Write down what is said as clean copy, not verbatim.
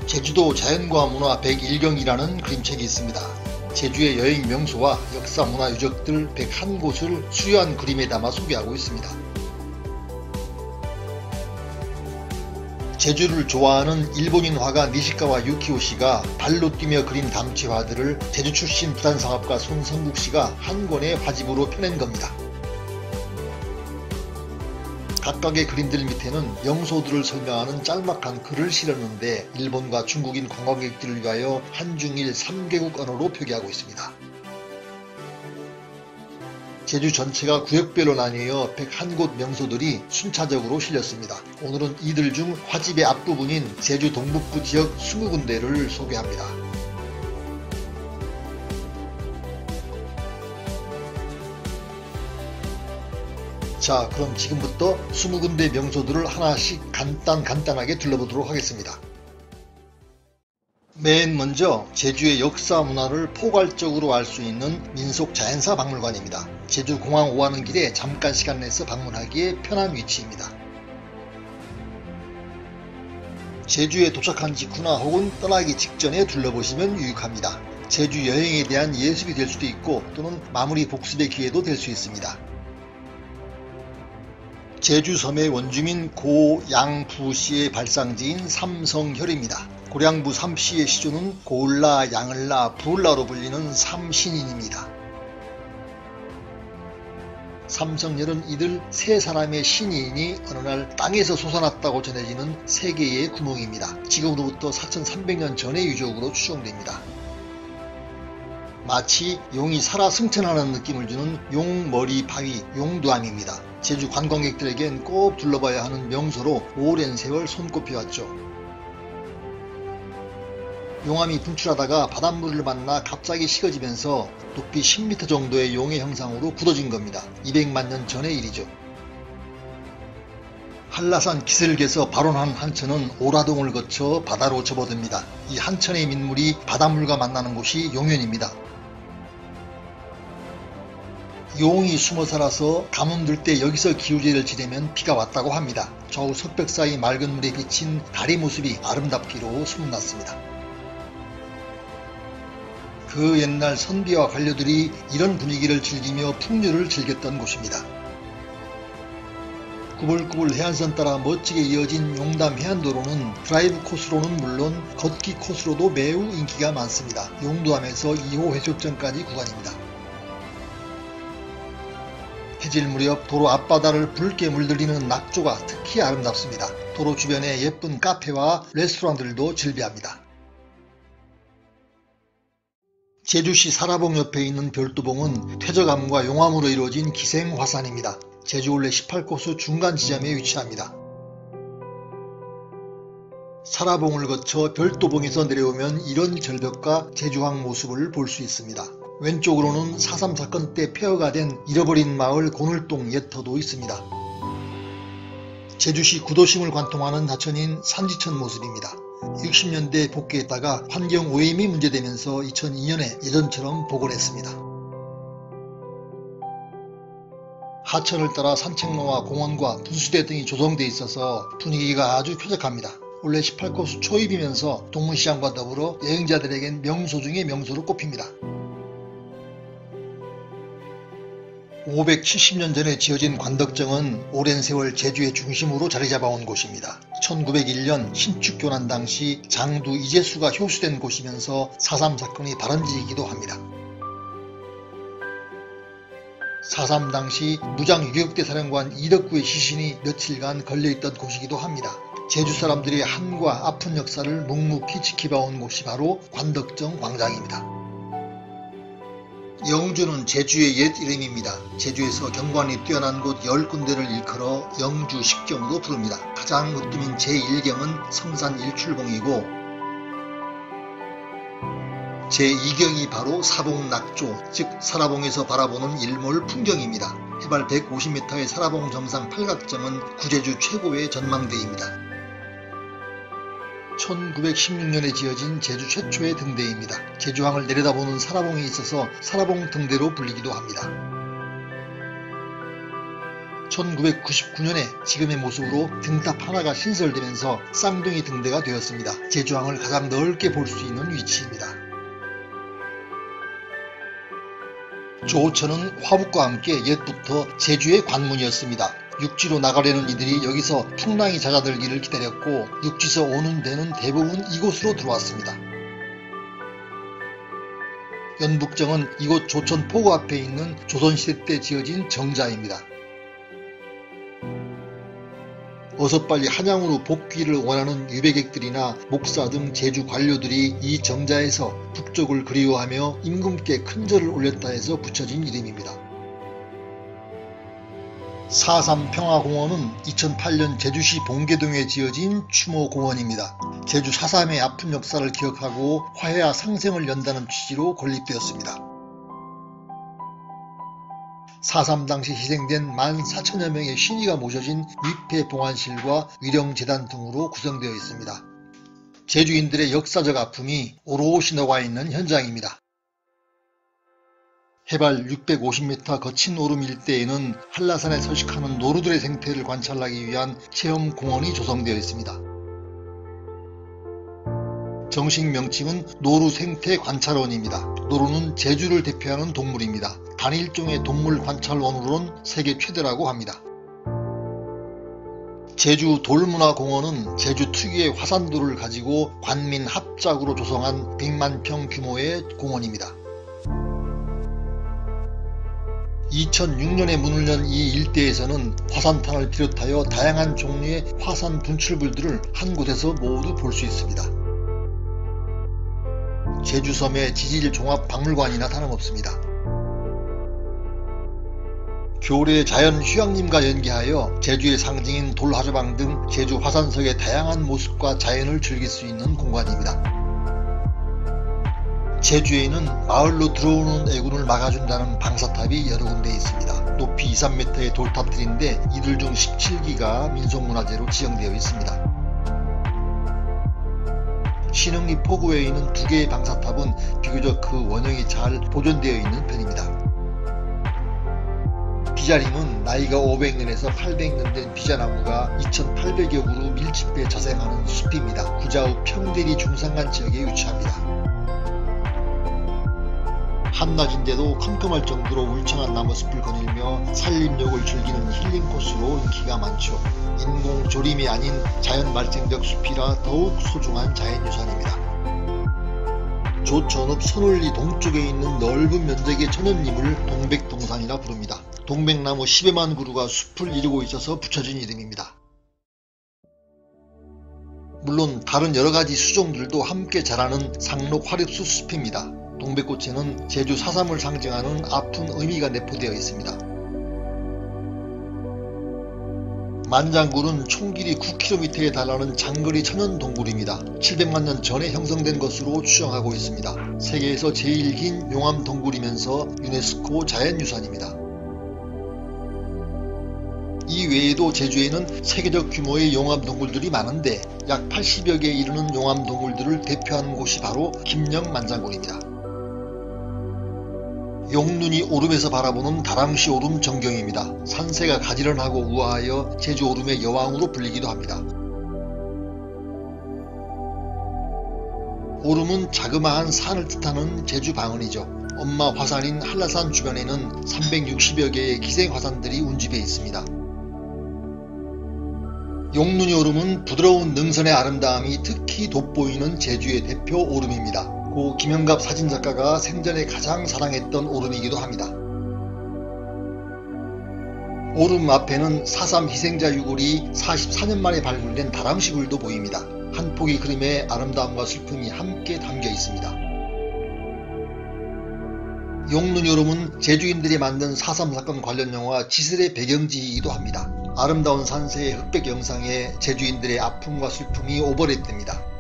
제주도 자연과 문화 101경이라는 그림책이 있습니다. 제주의 여행 명소와 역사 문화 유적들 101곳을 수려한 그림에 담아 소개하고 있습니다. 제주를 좋아하는 일본인 화가 니시카와 유키오 씨가 발로 뛰며 그린 담채화들을 제주 출신 부탄상업가 손성국 씨가 한 권의 화집으로 펴낸 겁니다. 각각의 그림들 밑에는 명소들을 설명하는 짤막한 글을 실었는데 일본과 중국인 관광객들을 위하여 한중일 3개국 언어로 표기하고 있습니다. 제주 전체가 구역별로 나뉘어 101곳 명소들이 순차적으로 실렸습니다. 오늘은 이들 중 화집의 앞부분인 제주 동북부 지역 20군데를 소개합니다. 자, 그럼 지금부터 20군데 명소들을 하나씩 간단하게 둘러보도록 하겠습니다. 맨 먼저 제주의 역사 문화를 포괄적으로 알 수 있는 민속자연사 박물관입니다. 제주 공항 오가는 길에 잠깐 시간 내서 방문하기에 편한 위치입니다. 제주에 도착한 직후나 혹은 떠나기 직전에 둘러보시면 유익합니다. 제주 여행에 대한 예습이 될 수도 있고 또는 마무리 복습의 기회도 될 수 있습니다. 제주섬의 원주민 고양부씨의 발상지인 삼성혈입니다. 고량부 삼씨의 시조는 고을라, 양을라, 부을라로 불리는 삼신인입니다. 삼성혈은 이들 세 사람의 신인이 어느 날 땅에서 솟아났다고 전해지는 세 개의 구멍입니다. 지금으로부터 4300년 전의 유적으로 추정됩니다. 마치 용이 살아 승천하는 느낌을 주는 용머리 바위 용두암입니다. 제주 관광객들에겐 꼭 둘러봐야 하는 명소로 오랜 세월 손꼽혀왔죠. 용암이 분출하다가 바닷물을 만나 갑자기 식어지면서 높이 10m 정도의 용의 형상으로 굳어진 겁니다. 200만 년 전의 일이죠. 한라산 기슭에서 발원한 한천은 오라동을 거쳐 바다로 접어듭니다. 이 한천의 민물이 바닷물과 만나는 곳이 용현입니다. 용이 숨어 살아서 가뭄 들 때 여기서 기우제를 지내면 비가 왔다고 합니다. 좌우 석백 사이 맑은 물에 비친 달의 모습이 아름답기로 소문났습니다. 그 옛날 선비와 관료들이 이런 분위기를 즐기며 풍류를 즐겼던 곳입니다. 꾸불꾸불 해안선 따라 멋지게 이어진 용담 해안도로는 드라이브 코스로는 물론 걷기 코스로도 매우 인기가 많습니다. 용두암에서 2호 해수욕장까지 구간입니다. 해질 무렵 도로 앞바다를 붉게 물들이는 낙조가 특히 아름답습니다. 도로 주변에 예쁜 카페와 레스토랑들도 즐비합니다. 제주시 사라봉 옆에 있는 별도봉은 퇴적암과 용암으로 이루어진 기생화산입니다. 제주 올레 18코스 중간 지점에 위치합니다. 사라봉을 거쳐 별도봉에서 내려오면 이런 절벽과 제주항 모습을 볼 수 있습니다. 왼쪽으로는 4.3 사건 때 폐허가 된 잃어버린 마을 고늘동 옛터도 있습니다. 제주시 구도심을 관통하는 하천인 산지천 모습입니다. 60년대에 복귀했다가 환경 오염이 문제되면서 2002년에 예전처럼 복원했습니다. 하천을 따라 산책로와 공원과 분수대 등이 조성되어 있어서 분위기가 아주 쾌적합니다. 올해 18코스 초입이면서 동문시장과 더불어 여행자들에겐 명소 중의 명소로 꼽힙니다. 570년 전에 지어진 관덕정은 오랜 세월 제주의 중심으로 자리 잡아온 곳입니다. 1901년 신축교난 당시 장두 이재수가 효수된 곳이면서 4.3 사건이 발원지이기도 합니다. 4.3 당시 무장 유격대 사령관 이덕구의 시신이 며칠간 걸려있던 곳이기도 합니다. 제주 사람들의 한과 아픈 역사를 묵묵히 지켜봐온 곳이 바로 관덕정 광장입니다. 영주는 제주의 옛 이름입니다. 제주에서 경관이 뛰어난 곳 10군데를 일컬어 영주 10경으로 부릅니다. 가장 으뜸인 제1경은 성산 일출봉이고 제2경이 바로 사봉낙조, 즉 사라봉에서 바라보는 일몰 풍경입니다. 해발 150m의 사라봉 정상 팔각정은 구제주 최고의 전망대입니다. 1916년에 지어진 제주 최초의 등대입니다. 제주항을 내려다보는 사라봉이 있어서 사라봉 등대로 불리기도 합니다. 1999년에 지금의 모습으로 등탑 하나가 신설되면서 쌍둥이 등대가 되었습니다. 제주항을 가장 넓게 볼 수 있는 위치입니다. 조천은 화북과 함께 옛부터 제주의 관문이었습니다. 육지로 나가려는 이들이 여기서 풍랑이 잦아들기를 기다렸고 육지에서 오는 데는 대부분 이곳으로 들어왔습니다. 연북정은 이곳 조천 포구 앞에 있는 조선시대 때 지어진 정자입니다. 어서 빨리 한양으로 복귀를 원하는 유배객들이나 목사 등 제주 관료들이 이 정자에서 북쪽을 그리워하며 임금께 큰 절을 올렸다 해서 붙여진 이름입니다. 4.3 평화공원은 2008년 제주시 봉계동에 지어진 추모공원입니다. 제주 4.3의 아픈 역사를 기억하고 화해와 상생을 연다는 취지로 건립되었습니다. 4.3 당시 희생된 14,000여 명의 신의가 모셔진 위패봉안실과 위령재단 등으로 구성되어 있습니다. 제주인들의 역사적 아픔이 오롯이 녹아있는 현장입니다. 해발 650m 거친 오름 일대에는 한라산에 서식하는 노루들의 생태를 관찰하기 위한 체험공원이 조성되어 있습니다. 정식 명칭은 노루생태관찰원입니다. 노루는 제주를 대표하는 동물입니다. 단일종의 동물관찰원으로는 세계 최대라고 합니다. 제주 돌문화공원은 제주 특유의 화산돌을 가지고 관민 합작으로 조성한 100만 평 규모의 공원입니다. 2006년에 문을 연 이 일대에서는 화산탄을 비롯하여 다양한 종류의 화산 분출물들을 한 곳에서 모두 볼 수 있습니다. 제주섬의 지질종합박물관이나 다름없습니다. 교례 자연휴양림과 연계하여 제주의 상징인 돌하조방 등 제주 화산석의 다양한 모습과 자연을 즐길 수 있는 공간입니다. 제주에는 마을로 들어오는 애군을 막아준다는 방사탑이 여러 군데 있습니다. 높이 2~3m의 돌탑들인데 이들 중 17기가 민속문화재로 지정되어 있습니다. 신흥리 포구에 있는 2개의 방사탑은 비교적 그 원형이 잘 보존되어 있는 편입니다. 비자림은 나이가 500년에서 800년 된 비자나무가 2800여 그루 밀집해 자생하는 숲입니다. 구자읍 평대리 중산간 지역에 위치합니다. 한낮인데도 컴컴할 정도로 울창한 나무숲을 거닐며 산림욕을 즐기는 힐링 코스로 인기가 많죠. 인공 조림이 아닌 자연 발생적 숲이라 더욱 소중한 자연유산입니다. 조천읍 선울리 동쪽에 있는 넓은 면적의 천연림을 동백동산이라 부릅니다. 동백나무 10여만 그루가 숲을 이루고 있어서 붙여진 이름입니다. 물론 다른 여러가지 수종들도 함께 자라는 상록 화립수 숲입니다. 동백꽃에는 제주 4.3을 상징하는 아픈 의미가 내포되어 있습니다. 만장굴은 총 길이 9km에 달하는 장거리 천연동굴입니다. 700만 년 전에 형성된 것으로 추정하고 있습니다. 세계에서 제일 긴 용암동굴이면서 유네스코 자연유산입니다. 이 외에도 제주에는 세계적 규모의 용암동굴들이 많은데 약 80여 개에 이르는 용암동굴들을 대표하는 곳이 바로 김영 만장굴입니다. 용눈이 오름에서 바라보는 다람쥐 오름 전경입니다. 산세가 가지런하고 우아하여 제주 오름의 여왕으로 불리기도 합니다. 오름은 자그마한 산을 뜻하는 제주 방언이죠. 엄마 화산인 한라산 주변에는 360여 개의 기생 화산들이 운집해 있습니다. 용눈이 오름은 부드러운 능선의 아름다움이 특히 돋보이는 제주의 대표 오름입니다. 고 김영갑 사진작가가 생전에 가장 사랑했던 오름이기도 합니다. 오름 앞에는 4.3 희생자 유골이 44년 만에 발굴된 다람쥐굴도 보입니다. 한 폭의 그림에 아름다움과 슬픔이 함께 담겨 있습니다. 용눈이 오름은 제주인들이 만든 4.3 사건 관련 영화 지슬의 배경지이기도 합니다. 아름다운 산세의 흑백 영상에 제주인들의 아픔과 슬픔이 오버랩됩니다.